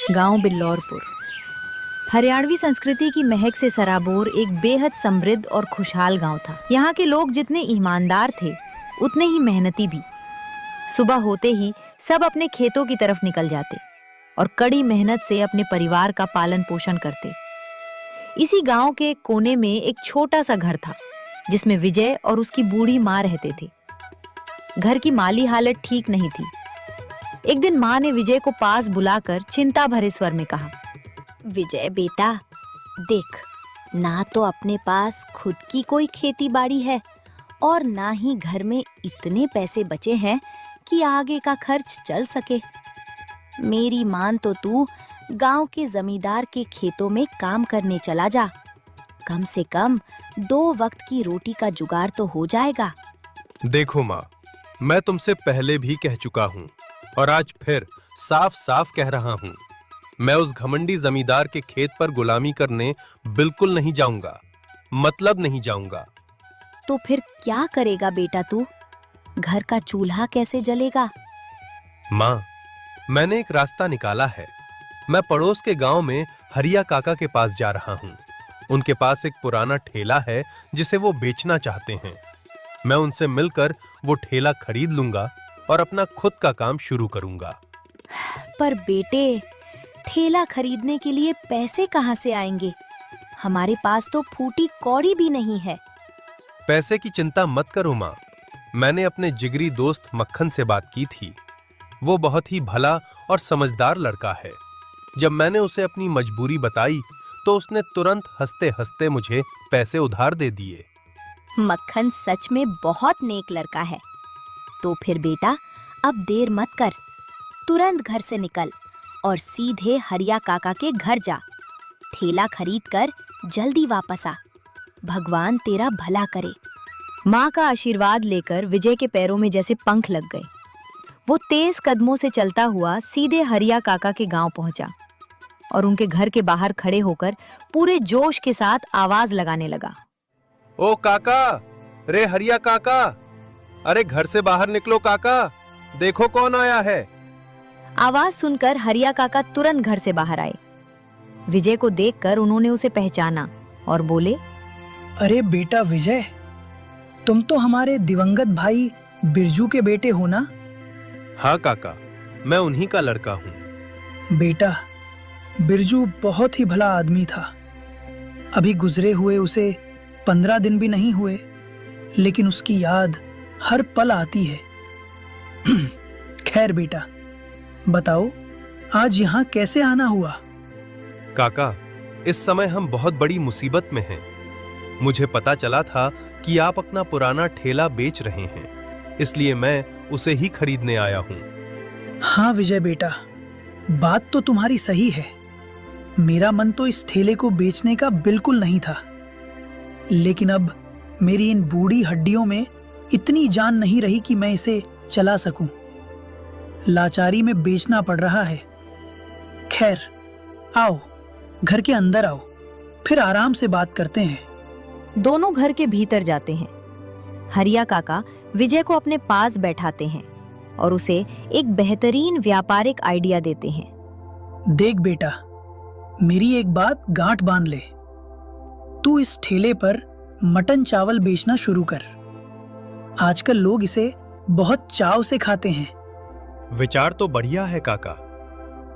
गांव बिल्लौरपुर हरियाणवी संस्कृति की महक से सराबोर एक बेहद समृद्ध और खुशहाल गांव था। यहाँ के लोग जितने ईमानदार थे उतने ही मेहनती भी। सुबह होते ही सब अपने खेतों की तरफ निकल जाते और कड़ी मेहनत से अपने परिवार का पालन पोषण करते। इसी गांव के एक कोने में एक छोटा सा घर था जिसमें विजय और उसकी बूढ़ी माँ रहते थे। घर की माली हालत ठीक नहीं थी। एक दिन माँ ने विजय को पास बुलाकर चिंता भरे स्वर में कहा, विजय बेटा, देख, ना तो अपने पास खुद की कोई खेती बाड़ी है और ना ही घर में इतने पैसे बचे हैं कि आगे का खर्च चल सके। मेरी मान तो तू गांव के जमींदार के खेतों में काम करने चला जा। कम से कम 2 वक्त की रोटी का जुगाड़ तो हो जाएगा। देखो माँ, मैं तुमसे पहले भी कह चुका हूँ और आज फिर साफ साफ कह रहा हूँ, मैं उस घमंडी जमींदार के खेत पर गुलामी करने बिल्कुल नहीं जाऊंगा, मतलब नहीं जाऊंगा। तो फिर क्या करेगा बेटा तू? घर का चूल्हा कैसे जलेगा? माँ, मैंने एक रास्ता निकाला है। मैं पड़ोस के गांव में हरिया काका के पास जा रहा हूँ। उनके पास एक पुराना ठेला है जिसे वो बेचना चाहते हैं। मैं उनसे मिलकर वो ठेला खरीद लूंगा और अपना खुद का काम शुरू करूंगा। पर बेटे, ठेला खरीदने के लिए पैसे कहाँ से आएंगे? हमारे पास तो फूटी कौड़ी भी नहीं है। पैसे की चिंता मत करो माँ, मैंने अपने जिगरी दोस्त मक्खन से बात की थी। वो बहुत ही भला और समझदार लड़का है। जब मैंने उसे अपनी मजबूरी बताई तो उसने तुरंत हंसते हंसते मुझे पैसे उधार दे दिए। मक्खन सच में बहुत नेक लड़का है। तो फिर बेटा, अब देर मत कर, तुरंत घर से निकल और सीधे हरिया काका के घर जा। ठेला खरीद कर जल्दी वापस आ। भगवान तेरा भला करे। माँ का आशीर्वाद लेकर विजय के पैरों में जैसे पंख लग गए। वो तेज कदमों से चलता हुआ सीधे हरिया काका के गांव पहुंचा और उनके घर के बाहर खड़े होकर पूरे जोश के साथ आवाज लगाने लगा, ओ काका, रे हरिया काका, अरे घर से बाहर निकलो काका, देखो कौन आया है। आवाज सुनकर हरिया काका तुरंत घर से बाहर आए। विजय को देखकर उन्होंने उसे पहचाना और बोले, अरे बेटा विजय, तुम तो हमारे दिवंगत भाई बिरजू के बेटे हो ना? हाँ काका, मैं उन्हीं का लड़का हूँ। बेटा, बिरजू बहुत ही भला आदमी था। अभी गुजरे हुए उसे 15 दिन भी नहीं हुए, लेकिन उसकी याद हर पल आती है। खैर बेटा, बताओ आज यहाँ कैसे आना हुआ? काका, इस समय हम बहुत बड़ी मुसीबत में हैं। मुझे पता चला था कि आप अपना पुराना ठेला बेच रहे हैं, इसलिए मैं उसे ही खरीदने आया हूँ। हाँ विजय बेटा, बात तो तुम्हारी सही है। मेरा मन तो इस ठेले को बेचने का बिल्कुल नहीं था, लेकिन अब मेरी इन बूढ़ी हड्डियों में इतनी जान नहीं रही कि मैं इसे चला सकूं। लाचारी में बेचना पड़ रहा है। खैर, आओ घर के अंदर आओ, फिर आराम से बात करते हैं। दोनों घर के भीतर जाते हैं। हरिया काका विजय को अपने पास बैठाते हैं और उसे एक बेहतरीन व्यापारिक आइडिया देते हैं। देख बेटा, मेरी एक बात गांठ बांध ले। तू इस ठेले पर मटन चावल बेचना शुरू कर। आजकल लोग इसे बहुत चाव से खाते हैं। विचार तो बढ़िया है काका,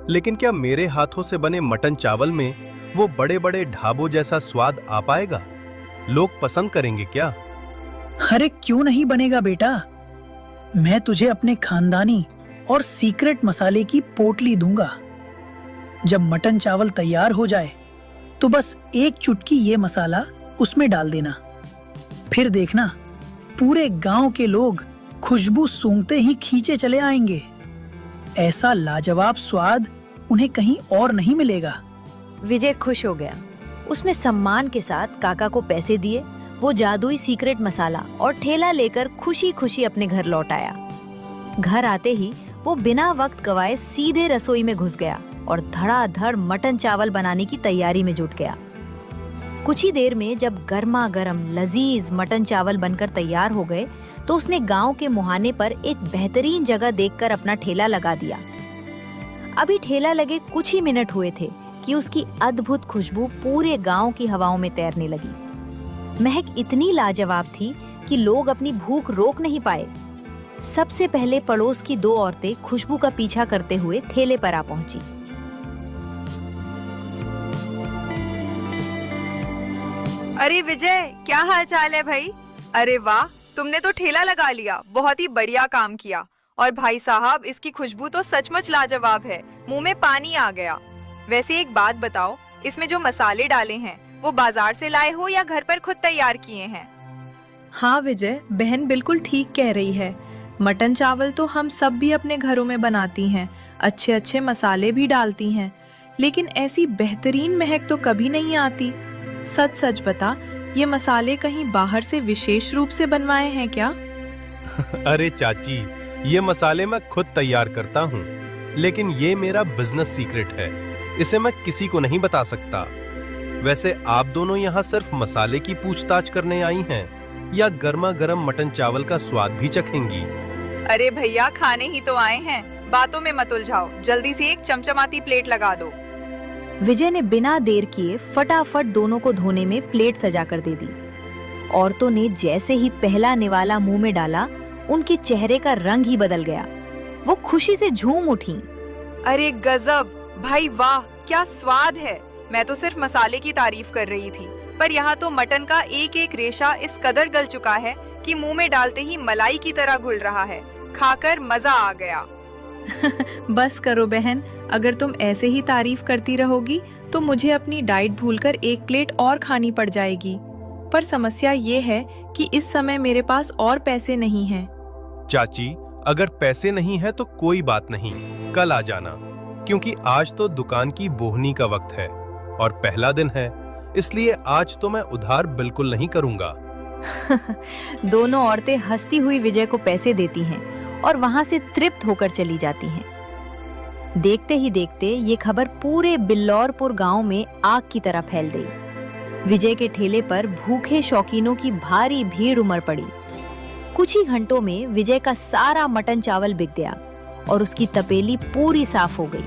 लेकिन क्या मेरे हाथों से बने मटन चावल में वो बड़े बड़े ढाबों जैसा स्वाद आ पाएगा? लोग पसंद करेंगे क्या? अरे क्यों नहीं बनेगा बेटा, मैं तुझे अपने खानदानी और सीक्रेट मसाले की पोटली दूंगा। जब मटन चावल तैयार हो जाए तो बस एक चुटकी ये मसाला उसमें डाल देना। फिर देखना, पूरे गांव के लोग खुशबू सूंघते ही खींचे चले आएंगे। ऐसा लाजवाब स्वाद उन्हें कहीं और नहीं मिलेगा। विजय खुश हो गया। उसने सम्मान के साथ काका को पैसे दिए। वो जादुई सीक्रेट मसाला और ठेला लेकर खुशी खुशी अपने घर लौट आया। घर आते ही वो बिना वक्त गवाए सीधे रसोई में घुस गया और धड़ाधड़ मटन चावल बनाने की तैयारी में जुट गया। कुछ ही देर में जब गर्मा गर्म लजीज मटन चावल बनकर तैयार हो गए तो उसने गांव के मुहाने पर एक बेहतरीन जगह देखकर अपना ठेला लगा दिया। अभी ठेला लगे कुछ ही मिनट हुए थे कि उसकी अद्भुत खुशबू पूरे गांव की हवाओं में तैरने लगी। महक इतनी लाजवाब थी कि लोग अपनी भूख रोक नहीं पाए। सबसे पहले पड़ोस की 2 औरतें खुशबू का पीछा करते हुए ठेले पर आ पहुंची। अरे विजय, क्या हाल चाल है भाई? अरे वाह, तुमने तो ठेला लगा लिया, बहुत ही बढ़िया काम किया। और भाई साहब, इसकी खुशबू तो सचमुच लाजवाब है, मुंह में पानी आ गया। वैसे एक बात बताओ, इसमें जो मसाले डाले हैं वो बाजार से लाए हो या घर पर खुद तैयार किए हैं? हाँ विजय, बहन बिल्कुल ठीक कह रही है। मटन चावल तो हम सब भी अपने घरों में बनाती हैं, अच्छे अच्छे मसाले भी डालती हैं, लेकिन ऐसी बेहतरीन महक तो कभी नहीं आती। सच सच बता, ये मसाले कहीं बाहर से विशेष रूप से बनवाए हैं क्या? अरे चाची, ये मसाले मैं खुद तैयार करता हूँ, लेकिन ये मेरा बिजनेस सीक्रेट है, इसे मैं किसी को नहीं बता सकता। वैसे आप दोनों यहाँ सिर्फ मसाले की पूछताछ करने आई हैं या गर्मा गर्म मटन चावल का स्वाद भी चखेंगी? अरे भैया, खाने ही तो आए हैं, बातों में मत उलझाओ, जल्दी से एक चमचमाती प्लेट लगा दो। विजय ने बिना देर किए फटाफट दोनों को धोने में प्लेट सजा कर दे दी। औरतों ने जैसे ही पहला निवाला मुंह में डाला, उनके चेहरे का रंग ही बदल गया। वो खुशी से झूम उठी। अरे गजब भाई, वाह क्या स्वाद है। मैं तो सिर्फ मसाले की तारीफ कर रही थी, पर यहाँ तो मटन का एक एक रेशा इस कदर गल चुका है कि मुंह में डालते ही मलाई की तरह घुल रहा है। खाकर मजा आ गया। बस करो बहन, अगर तुम ऐसे ही तारीफ करती रहोगी तो मुझे अपनी डाइट भूलकर एक प्लेट और खानी पड़ जाएगी। पर समस्या ये है कि इस समय मेरे पास और पैसे नहीं हैं। चाची, अगर पैसे नहीं है तो कोई बात नहीं, कल आ जाना, क्योंकि आज तो दुकान की बोहनी का वक्त है और पहला दिन है, इसलिए आज तो मैं उधार बिल्कुल नहीं करूंगा। दोनों औरतें हंसती हुई विजय को पैसे देती हैं और वहां से तृप्त होकर चली जाती हैं। देखते ही देखते ये खबर पूरे बिल्लौरपुर गांव में आग की तरह फैल गई। विजय के ठेले पर भूखे शौकीनों की भारी भीड़ उमड़ पड़ी। कुछ ही घंटों में विजय का सारा मटन चावल बिक गया और उसकी तपेली पूरी साफ हो गई।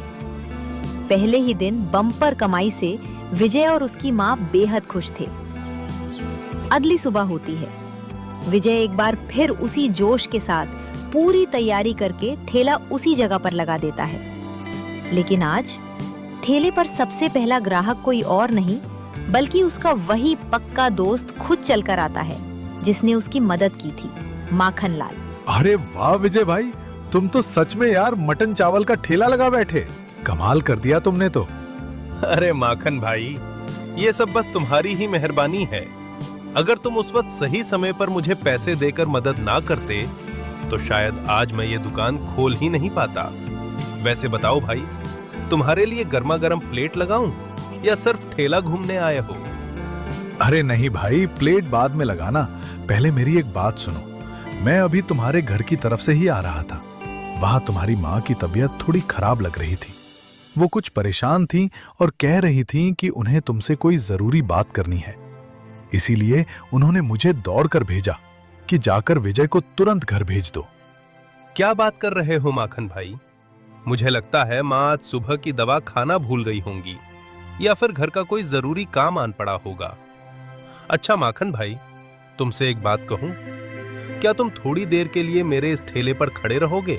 पहले ही दिन बम्पर कमाई से विजय और उसकी मां बेहद खुश थे। अगली सुबह होती है। विजय एक बार फिर उसी जोश के साथ पूरी तैयारी करके ठेला उसी जगह पर लगा देता है। लेकिन आज ठेले पर सबसे पहला ग्राहक कोई और नहीं बल्कि उसका वही पक्का दोस्त खुद चलकर आता है जिसने उसकी मदद की थी, माखन लाल। अरे वाह विजय भाई, तुम तो सच में यार मटन चावल का ठेला लगा बैठे, कमाल कर दिया तुमने तो। अरे माखन भाई, ये सब बस तुम्हारी ही मेहरबानी है। अगर तुम उस वक्त सही समय पर मुझे पैसे देकर मदद ना करते तो शायद आज मैं ये दुकान खोल ही नहीं पाता। वैसे बताओ भाई, तुम्हारे लिए गर्मा गर्म प्लेट लगाऊं या सिर्फ ठेला घूमने आए हो? अरे नहीं भाई, प्लेट बाद में लगाना, पहले मेरी एक बात सुनो। मैं अभी तुम्हारे घर की तरफ से ही आ रहा था। वहां तुम्हारी माँ की तबीयत थोड़ी खराब लग रही थी। वो कुछ परेशान थी और कह रही थी कि उन्हें तुमसे कोई जरूरी बात करनी है। इसीलिए उन्होंने मुझे दौड़कर भेजा कि जाकर विजय को तुरंत घर भेज दो। क्या बात कर रहे हो माखन भाई? मुझे लगता है माँ आज सुबह की दवा खाना भूल गई होंगी या फिर घर का कोई जरूरी काम आन पड़ा होगा। अच्छा माखन भाई, तुमसे एक बात कहूं, क्या तुम थोड़ी देर के लिए मेरे इस ठेले पर खड़े रहोगे?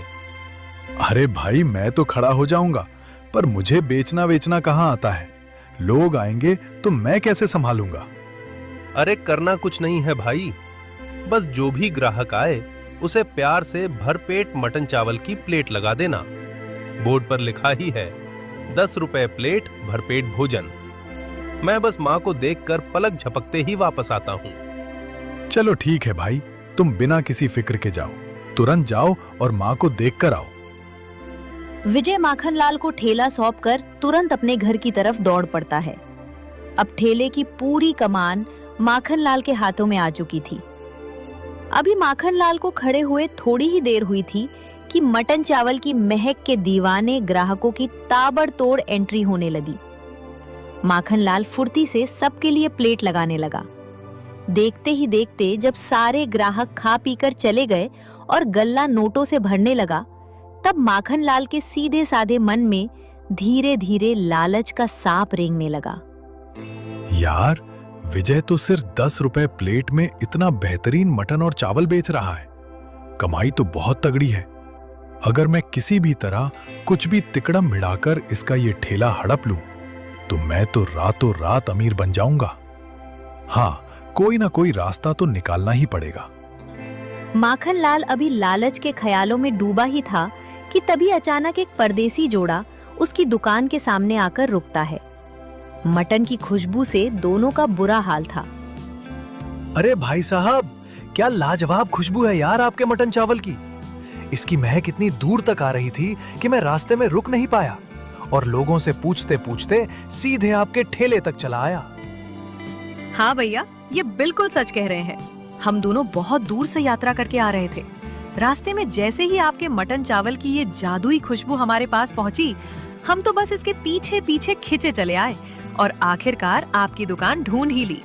अरे भाई, मैं तो खड़ा हो जाऊंगा, पर मुझे बेचना वेचना कहाँ आता है। लोग आएंगे तो मैं कैसे संभालूंगा? अरे करना कुछ नहीं है भाई, बस जो भी ग्राहक आए उसे प्यार से भरपेट मटन चावल की प्लेट लगा देना। बोर्ड पर लिखा ही है 10 रुपए प्लेट भरपेट भोजन। मैं बस माँ को देखकर पलक झपकते ही वापस आता हूँ। चलो ठीक है भाई, तुम बिना किसी फिक्र के जाओ, तुरंत जाओ और माँ को देखकर आओ। विजय माखनलाल को ठेला सौंपकर तुरंत अपने घर की तरफ दौड़ पड़ता है। अब ठेले की पूरी कमान माखनलाल के हाथों में आ चुकी थी। अभी माखनलाल को खड़े हुए थोड़ी ही देर हुई थी कि मटन चावल की महक के दीवाने ग्राहकों की ताबड़तोड़ एंट्री होने लगी। माखनलाल फुर्ती से सबके लिए प्लेट लगाने लगा। देखते ही देखते जब सारे ग्राहक खा पीकर चले गए और गल्ला नोटों से भरने लगा, तब माखनलाल के सीधे साधे मन में धीरे धीरे लालच का सांप रेंगने लगा। यार, विजय तो सिर्फ 10 रुपए प्लेट में इतना बेहतरीन मटन और चावल बेच रहा है। कमाई तो बहुत तगड़ी है। अगर मैं किसी भी तरह कुछ भी तिकड़म मिलाकर इसका ये ठेला हड़प लूं, तो मैं तो रातों रात अमीर बन जाऊंगा। हाँ, कोई ना कोई रास्ता तो निकालना ही पड़ेगा। माखनलाल अभी लालच के ख्यालों में डूबा ही था कि तभी अचानक एक परदेसी जोड़ा उसकी दुकान के सामने आकर रुकता है। मटन की खुशबू से दोनों का बुरा हाल था। अरे भाई साहब, क्या लाजवाब खुशबू है यार आपके मटन चावल की। इसकी महक इतनी दूर तक आ रही थी कि मैं रास्ते में रुक नहीं पाया और लोगों से पूछते पूछते सीधे आपके ठेले तक चला आया। हाँ भैया, ये बिल्कुल सच कह रहे हैं। हम दोनों बहुत दूर से यात्रा करके आ रहे थे। रास्ते में जैसे ही आपके मटन चावल की ये जादुई खुशबू हमारे पास पहुंची, हम तो बस इसके पीछे पीछे खिंचे चले आए और आखिरकार आपकी दुकान ढूंढ ही ली।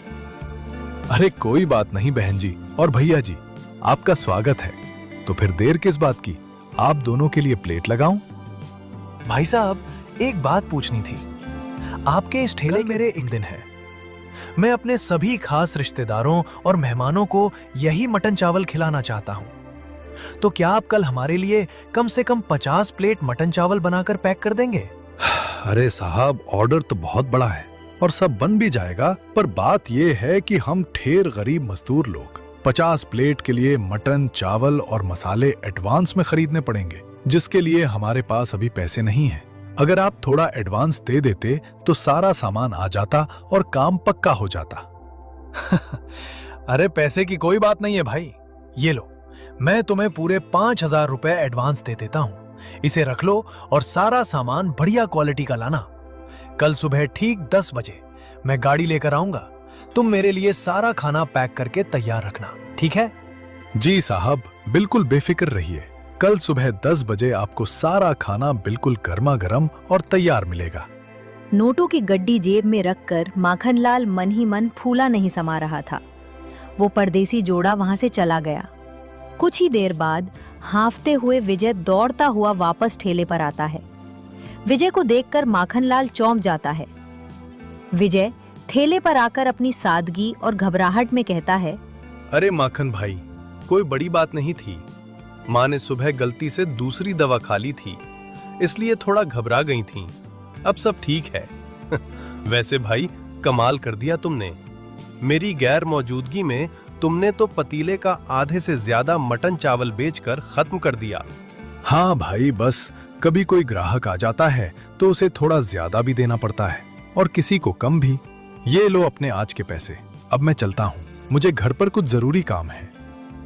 अरे कोई बात नहीं बहन जी और भैया जी, आपका स्वागत है। तो फिर देर किस बात की, आप दोनों के लिए प्लेट लगाऊं? भाई साहब, एक बात पूछनी थी। आपके इस ठेले मेरे एक दिन है। मैं अपने सभी खास रिश्तेदारों और मेहमानों को यही मटन चावल खिलाना चाहता हूँ। तो क्या आप कल हमारे लिए कम से कम 50 प्लेट मटन चावल बनाकर पैक कर देंगे? अरे साहब, ऑर्डर तो बहुत बड़ा है और सब बन भी जाएगा, पर बात यह है कि हम ठेर गरीब मजदूर लोग 50 प्लेट के लिए मटन, चावल और मसाले एडवांस में खरीदने पड़ेंगे, जिसके लिए हमारे पास अभी पैसे नहीं हैं। अगर आप थोड़ा एडवांस दे देते तो सारा सामान आ जाता और काम पक्का हो जाता। अरे पैसे की कोई बात नहीं है भाई, ये लो, मैं तुम्हें पूरे 5,000 रुपए एडवांस दे देता हूँ। इसे रख लो और सारा सामान बढ़िया क्वालिटी का लाना। कल सुबह ठीक 10 बजे मैं गाड़ी लेकर आऊंगा। तुम मेरे लिए सारा खाना पैक करके तैयार रखना, ठीक है? जी साहब, बिल्कुल बेफिक्र रहिए। कल सुबह 10 बजे आपको सारा खाना बिल्कुल गर्मा गर्म और तैयार मिलेगा। नोटों की गड्डी जेब में रखकर माखनलाल मन ही मन फूला नहीं समा रहा था। वो परदेसी जोड़ा वहां से चला गया। कुछ ही देर बाद हांफते हुए विजय दौड़ता हुआ वापस ठेले पर आता है। विजय को देखकर माखनलाल चौंक जाता है। विजय ठेले पर आकर अपनी सादगी और घबराहट में कहता है, अरे माखन भाई, कोई बड़ी बात नहीं थी। माँ ने सुबह गलती से दूसरी दवा खा ली थी, इसलिए थोड़ा घबरा गई थीं। अब सब ठीक है। वैसे भाई, कमाल कर दिया तुमने। मेरी गैर मौजूदगी में तुमने तो पतीले का आधे से ज्यादा मटन चावल बेचकर खत्म कर दिया। हाँ भाई, बस कभी कोई ग्राहक आ जाता है तो उसे थोड़ा ज्यादा भी देना पड़ता है और किसी को कम भी। ये लो अपने आज के पैसे। अब मैं चलता हूँ, मुझे घर पर कुछ जरूरी काम है।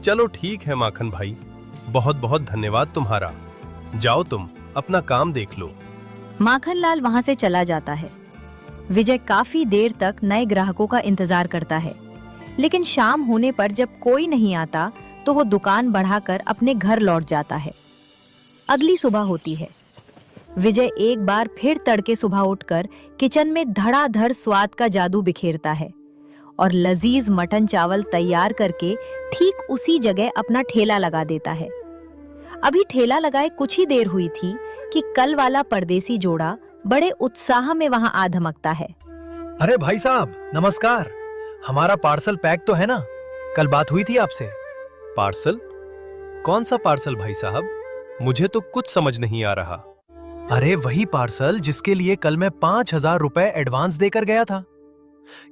चलो ठीक है माखन भाई, बहुत बहुत धन्यवाद तुम्हारा। जाओ, तुम अपना काम देख लो। माखनलाल वहां से चला जाता है। विजय काफी देर तक नए ग्राहकों का इंतजार करता है, लेकिन शाम होने पर जब कोई नहीं आता तो वो दुकान बढ़ाकर अपने घर लौट जाता है। अगली सुबह होती है। विजय एक बार फिर तड़के सुबह उठकर किचन में धड़ाधड़ स्वाद का जादू बिखेरता है और लजीज मटन चावल तैयार करके ठीक उसी जगह अपना ठेला लगा देता है। अभी ठेला लगाए कुछ ही देर हुई थी कि कल वाला परदेसी जोड़ा बड़े उत्साह में वहां आ धमकता है। अरे भाई साहब, नमस्कार। हमारा पार्सल पैक तो है ना? कल बात हुई थी आपसे। पार्सल? कौन सा पार्सल भाई साहब? मुझे तो कुछ समझ नहीं आ रहा। अरे वही पार्सल जिसके लिए कल मैं 5,000 रुपए एडवांस देकर गया था।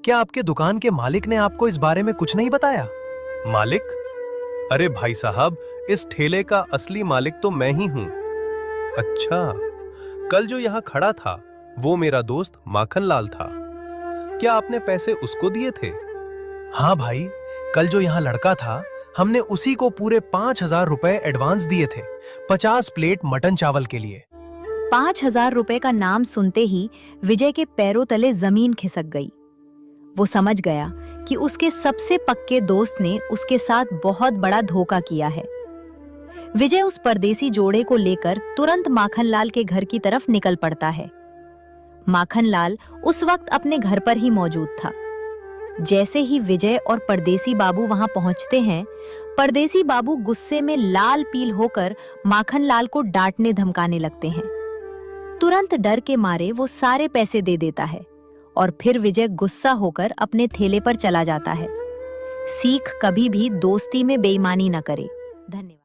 क्या आपके दुकान के मालिक ने आपको इस बारे में कुछ नहीं बताया? मालिक? अरे भाई साहब, इस ठेले का असली मालिक तो मैं ही हूं। अच्छा, कल जो यहाँ खड़ा था वो मेरा दोस्त माखनलाल था। क्या आपने पैसे उसको दिए थे? हाँ भाई, कल जो यहाँ लड़का था, हमने उसी को पूरे 5,000 रुपए एडवांस दिए थे 50 प्लेट मटन चावल के लिए। 5,000 रुपए का नाम सुनते ही विजय के पैरों तले जमीन खिसक गई। वो समझ गया कि उसके सबसे पक्के दोस्त ने उसके साथ बहुत बड़ा धोखा किया है। विजय उस परदेसी जोड़े को लेकर तुरंत माखनलाल के घर की तरफ निकल पड़ता है। माखनलाल उस वक्त अपने घर पर ही मौजूद था। जैसे ही विजय और परदेसी बाबू वहां पहुंचते हैं, परदेसी बाबू गुस्से में लाल पील होकर माखनलाल को डांटने धमकाने लगते हैं। तुरंत डर के मारे वो सारे पैसे दे देता है और फिर विजय गुस्सा होकर अपने ठेले पर चला जाता है। सीख कभी भी दोस्ती में बेईमानी न करे। धन्यवाद।